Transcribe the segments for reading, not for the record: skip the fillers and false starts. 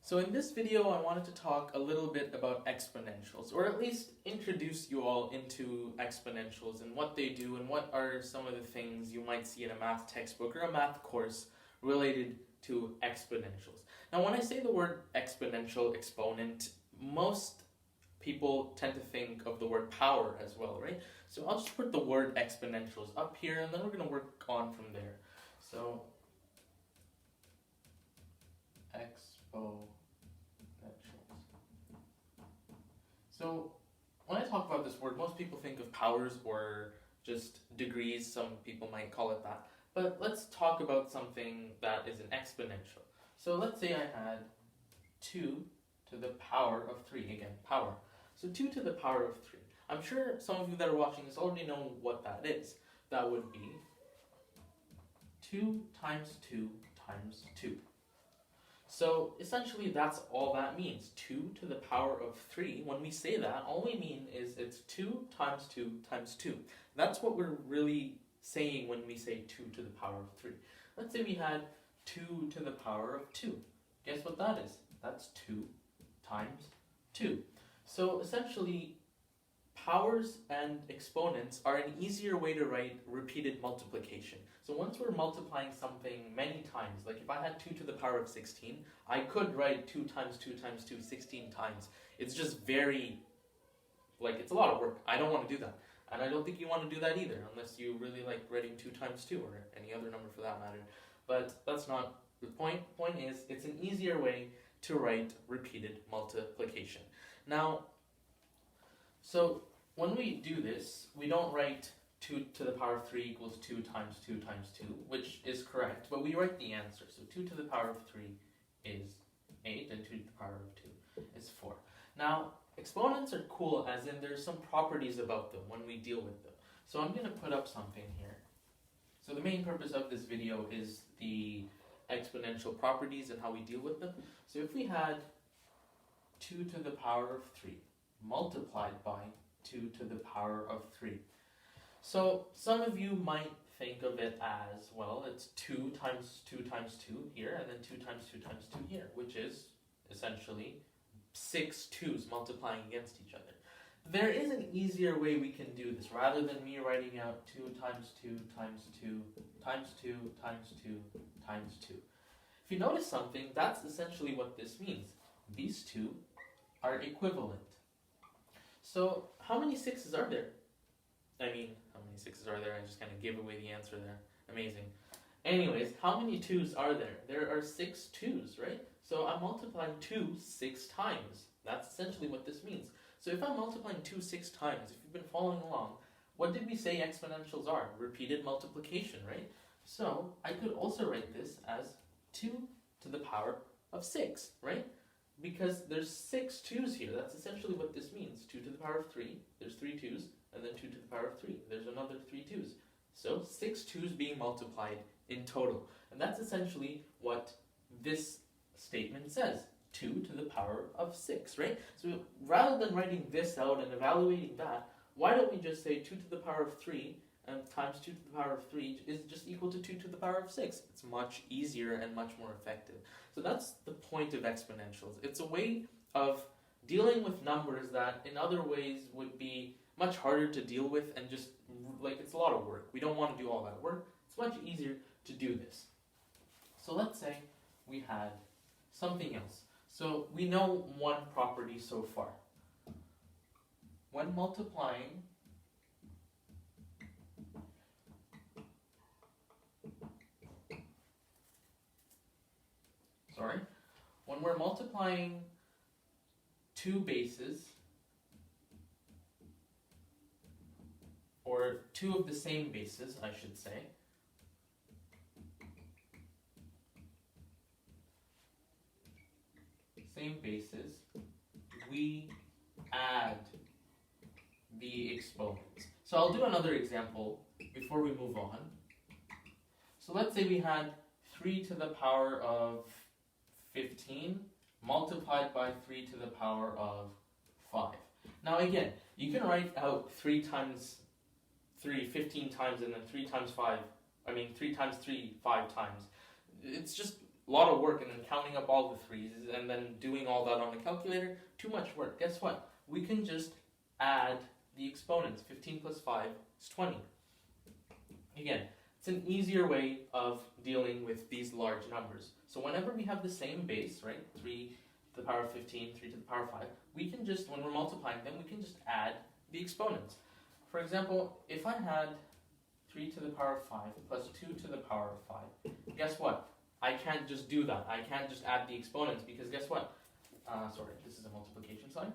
So in this video, I wanted to talk a little bit about exponentials, or at least introduce you all into exponentials and what they do and what are some of the things you might see in a math textbook or a math course related to exponentials. Now, when I say the word exponential, exponent, most people tend to think of the word power as well, right? So I'll just put the word exponentials up here and then we're going to work on from there. So exponentials. So when I talk about this word, most people think of powers or just degrees. Some people might call it that. But let's talk about something that is an exponential. So let's say I had 2 to the power of 3. Again, power. So 2 to the power of 3. I'm sure some of you that are watching this already know what that is. That would be 2 times 2 times 2. So essentially that's all that means, 2 to the power of 3. When we say that, all we mean is it's 2 times 2 times 2. That's what we're really saying when we say 2 to the power of 3. Let's say we had 2 to the power of 2. Guess what that is? That's 2 times 2. So essentially, powers and exponents are an easier way to write repeated multiplication. So once we're multiplying something many times, like if I had 2 to the power of 16, I could write 2 times 2 times 2 16 times. It's just very, it's a lot of work. I don't want to do that. And I don't think you want to do that either, unless you really like writing 2 times 2 or any other number for that matter. But that's not the point. The point is, it's an easier way to write repeated multiplication. Now, so when we do this, we don't write 2 to the power of 3 equals 2 times 2 times 2, which is correct, but we write the answer. So 2 to the power of 3 is 8, and 2 to the power of 2 is 4. Now, exponents are cool, as in there's some properties about them when we deal with them. So I'm going to put up something here. So the main purpose of this video is the exponential properties and how we deal with them. So if we had 2 to the power of 3 multiplied by 2 to the power of 3. So some of you might think of it as, well, it's 2 times 2 times 2 here, and then 2 times 2 times 2 here, which is essentially 6 2's multiplying against each other. There is an easier way we can do this, rather than me writing out 2 times 2 times 2 times 2 times 2 times 2. If you notice something, that's essentially what this means. These two are equivalent. So how many 6's are there? I mean, how many 6's are there? I just kind of gave away the answer there. Amazing. Anyways, how many 2's are there? There are 6 2's, right? So I'm multiplying 2 6 times. That's essentially what this means. So if I'm multiplying 2 6 times, if you've been following along, what did we say exponentials are? Repeated multiplication, right? So I could also write this as 2 to the power of 6, right? Because there's 6 2's here. That's essentially what this means. 2 to the power of 3, there's 3 2's, and then 2 to the power of 3, there's another 3 2's. So 6 2's being multiplied in total. And that's essentially what this statement says. 2 to the power of 6, right? So rather than writing this out and evaluating that, why don't we just say 2 to the power of 3 and times 2 to the power of 3 is just equal to 2 to the power of 6. It's much easier and much more effective. So that's the point of exponentials. It's a way of dealing with numbers that in other ways would be much harder to deal with, and just it's a lot of work. We don't want to do all that work. It's much easier to do this. So let's say we had something else. So we know one property so far. When multiplying when we're multiplying two bases, or two of the same bases, I should say, we add the exponents. So I'll do another example before we move on. So let's say we had 3 to the power of 15 multiplied by 3 to the power of 5. Now again, you can write out 3 times 3 15 times, and then 3 times 3 5 times. It's just a lot of work and then counting up all the threes and then doing all that on a calculator, too much work. Guess what? We can just add the exponents. 15 plus 5 is 20. Again, it's an easier way of dealing with these large numbers. So whenever we have the same base, right, 3 to the power of 15, 3 to the power of 5, we can just, when we're multiplying them, we can just add the exponents. For example, if I had 3 to the power of 5 plus 2 to the power of 5, guess what? I can't just do that. I can't just add the exponents because guess what? Sorry, this is a multiplication sign.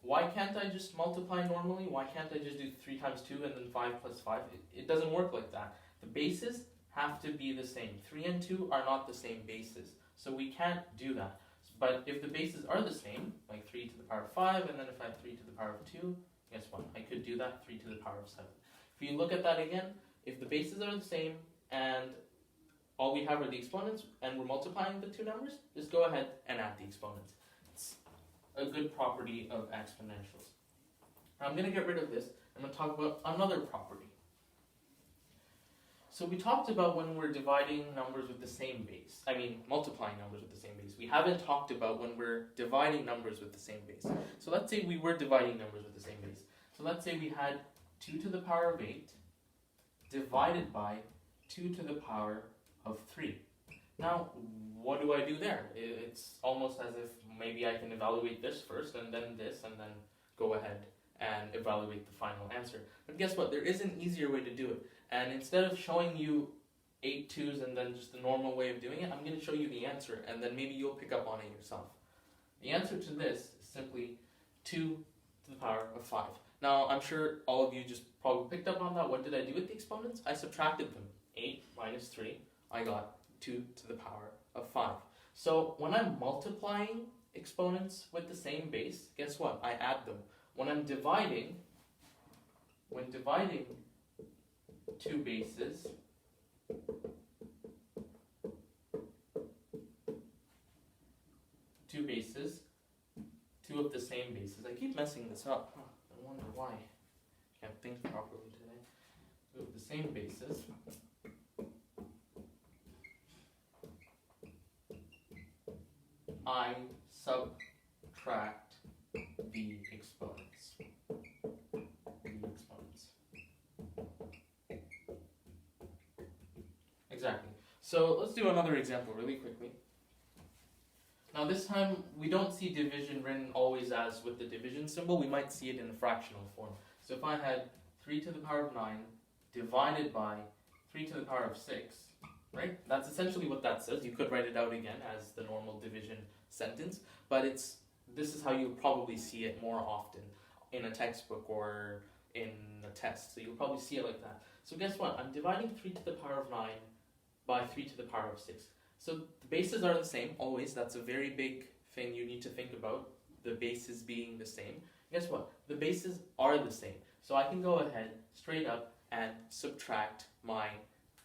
Why can't I just multiply normally? Why can't I just do 3 times 2 and then 5 plus 5? It doesn't work like that. The bases have to be the same. 3 and 2 are not the same bases, so we can't do that. But if the bases are the same, like 3 to the power of 5, and then if I have 3 to the power of 2, guess what? I could do that 3 to the power of 7. If you look at that again, if the bases are the same and all we have are the exponents and we're multiplying the two numbers, just go ahead and add the exponents. It's a good property of exponentials. Now I'm going to get rid of this. I'm going to talk about another property. So we talked about when we're dividing numbers with the same base. Multiplying numbers with the same base. We haven't talked about when we're dividing numbers with the same base. So let's say we were dividing numbers with the same base. So let's say we had 2 to the power of 8 divided by 2 to the power of 3. Now, what do I do there? It's almost as if maybe I can evaluate this first and then this and then go ahead and evaluate the final answer. But guess what? There is an easier way to do it. And instead of showing you 8 2's and then just the normal way of doing it, I'm going to show you the answer and then maybe you'll pick up on it yourself. The answer to this is simply 2 to the power of 5. Now, I'm sure all of you just probably picked up on that. What did I do with the exponents? I subtracted them. 8 minus 3, I got 2 to the power of 5. So when I'm multiplying exponents with the same base, guess what? I add them. When dividing two bases, two of the same bases. I keep messing this up. I wonder why. Can't think properly today. Two of the same bases. I subtract the exponents. Exactly. So let's do another example really quickly. Now this time we don't see division written always as with the division symbol. We might see it in a fractional form. So if I had 3 to the power of 9 divided by 3 to the power of 6, right? That's essentially what that says. You could write it out again as the normal division sentence, but this is how you'll probably see it more often in a textbook or in a test. So you'll probably see it like that. So guess what? I'm dividing 3 to the power of 9 by 3 to the power of 6. So the bases are the same, always. That's a very big thing you need to think about, the bases being the same. Guess what? The bases are the same. So I can go ahead, straight up, and subtract my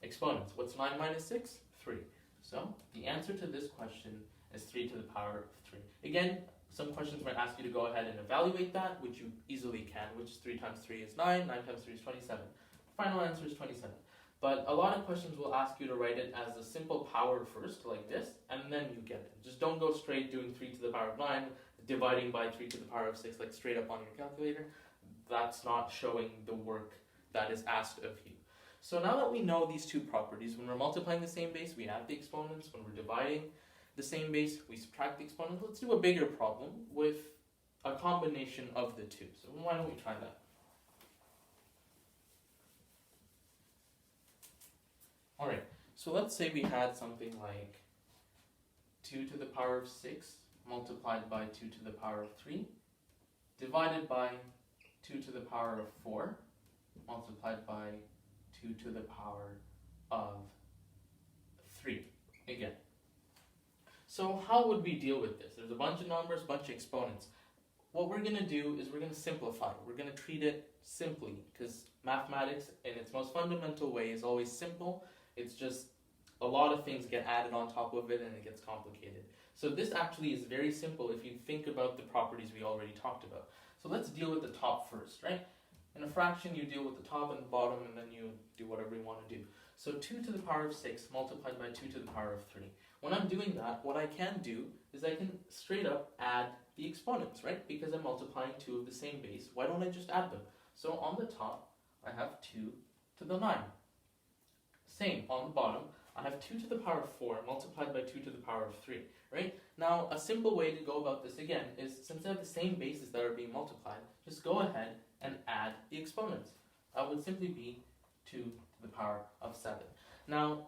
exponents. What's 9 minus 6? 3. So the answer to this question is 3 to the power of 3. Again, some questions might ask you to go ahead and evaluate that, which you easily can, which is 3 times 3 is 9, 9 times 3 is 27. The final answer is 27. But a lot of questions will ask you to write it as a simple power first, like this, and then you get it. Just don't go straight doing 3 to the power of 9, dividing by 3 to the power of 6, like straight up on your calculator. That's not showing the work that is asked of you. So now that we know these two properties, when we're multiplying the same base, we add the exponents. When we're dividing the same base, we subtract the exponents. Let's do a bigger problem with a combination of the two. So why don't we try that? Alright, so let's say we had something like 2 to the power of 6 multiplied by 2 to the power of 3 divided by 2 to the power of 4 multiplied by 2 to the power of 3. Again. So how would we deal with this? There's a bunch of numbers, a bunch of exponents. What we're going to do is we're going to simplify. We're going to treat it simply because mathematics in its most fundamental way is always simple. It's just a lot of things get added on top of it and it gets complicated. So this actually is very simple if you think about the properties we already talked about. So let's deal with the top first, right? In a fraction, you deal with the top and the bottom, and then you do whatever you want to do. So 2 to the power of 6 multiplied by 2 to the power of 3. When I'm doing that, what I can do is I can straight up add the exponents, right? Because I'm multiplying two of the same base. Why don't I just add them? So on the top, I have 2 to the 9. Same, on the bottom, I have 2 to the power of 4 multiplied by 2 to the power of 3, right? Now, a simple way to go about this again is, since I have the same bases that are being multiplied, just go ahead and add the exponents. That would simply be 2 to the power of 7. Now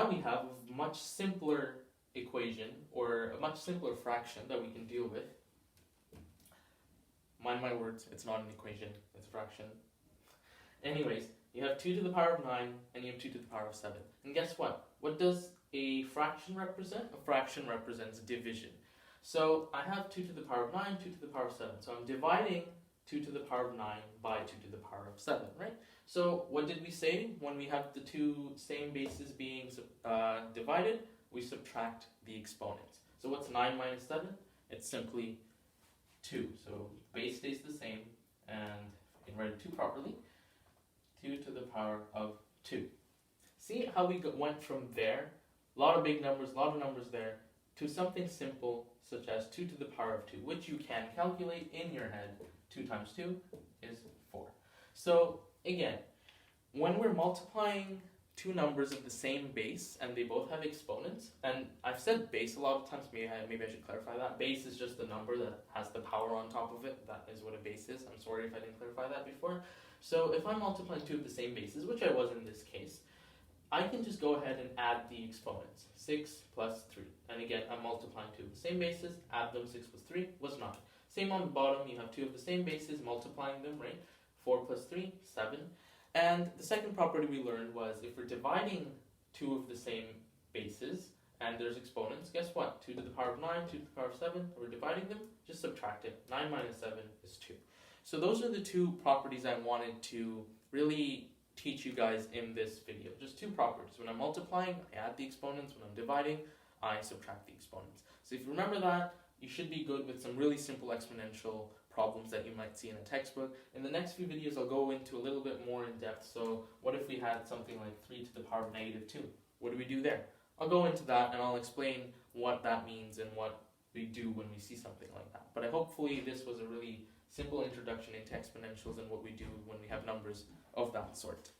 we have a much simpler equation, or a much simpler fraction that we can deal with. Mind my words, it's not an equation, it's a fraction. Anyways, you have 2 to the power of 9, and you have 2 to the power of 7. And guess what? What does a fraction represent? A fraction represents division. So I have 2 to the power of 9, 2 to the power of 7. So I'm dividing 2 to the power of 9 by 2 to the power of 7, right? So what did we say when we have the two same bases being divided? We subtract the exponents. So what's 9 minus 7? It's simply 2. So base stays the same, and if we can write it 2 properly, 2 to the power of 2. See how we went from there, a lot of big numbers, a lot of numbers there, to something simple such as 2 to the power of 2, which you can calculate in your head. 2 times 2 is 4. So again, when we're multiplying two numbers of the same base and they both have exponents, and I've said base a lot of times, maybe I should clarify that. Base is just the number that has the power on top of it. That is what a base is. I'm sorry if I didn't clarify that before. So if I'm multiplying two of the same bases, which I was in this case, I can just go ahead and add the exponents. 6 plus 3. And again, I'm multiplying two of the same bases, add them, 6 plus 3 was 9. Same on the bottom, you have two of the same bases, multiplying them, right? 4 plus 3, 7. And the second property we learned was if we're dividing two of the same bases and there's exponents, guess what? 2 to the power of 9, 2 to the power of 7, we're dividing them, just subtract it. 9 minus 7 is 2. So those are the two properties I wanted to really teach you guys in this video. Just two properties. When I'm multiplying, I add the exponents. When I'm dividing, I subtract the exponents. So if you remember that, you should be good with some really simple exponential problems that you might see in a textbook. In the next few videos, I'll go into a little bit more in depth. So what if we had something like 3 to the power of negative 2? What do we do there? I'll go into that and I'll explain what that means and what we do when we see something like that. But hopefully this was a really simple introduction into exponentials and what we do when we have numbers of that sort.